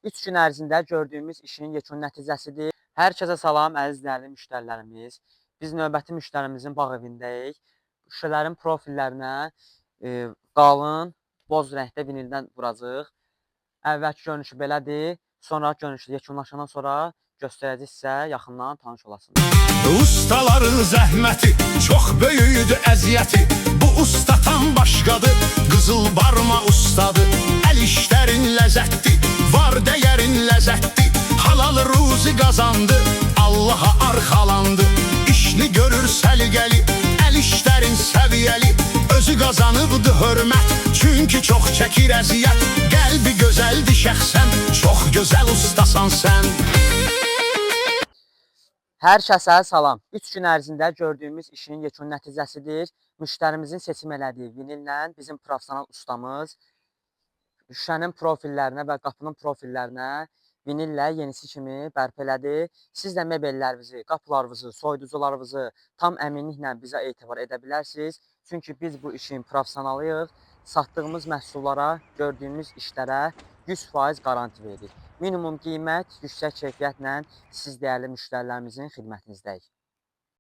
3 gün ərzində gördüyümüz işin yekun nəticəsidir. Hər kəsə salam, əziz dəyərli müştərilərimiz. Biz növbəti müştərimizin bağ evindəyik. Şüşələrin profillərinə qalın, boz rəngdə vinildən vuracağıq. Əvvəlki görünüşü belədir. Sonra görünüşü yekunlaşandan sonra göstərəcək sizə, yaxından tanış olasınız. Ustaların zəhməti çox böyüdü əziyyəti. Bu usta tam başqadır, qızıl barma ustadır. Əl işlərin ləzzətli, var dəyərin ləzzətli. Halal ruzi qazandı, Allaha arxalandı. İşini görür səliqəli, əl işlərin səviyyəli. Özü qazanıbdı hörmət, çünki çox çəkir əziyyət. Qəlbi gözəldir şəxsən, çox gözəl ustasan sən. Hər kəsə salam. 3 gün ərzində gördüyümüz işin yekun nəticəsidir. Müştərimizin seçim elədiyi vinillə bizim professional ustamız şüşənin profillərinə və qapının profillərinə vinillə yenisi kimi bərpa elədi. Siz də mebellərinizi, qapılarınızı, soyuducularınızı tam əminliklə bizə etibar edə bilərsiniz. Çünki biz bu işin professionalıyıq. Satdığımız məhsullara, gördüyümüz işlərə 100% garanti veririk. Minimum qiymət, yüksək keyfiyyətlə siz dəyərli müştərilərimizin xidmətinizdəyik.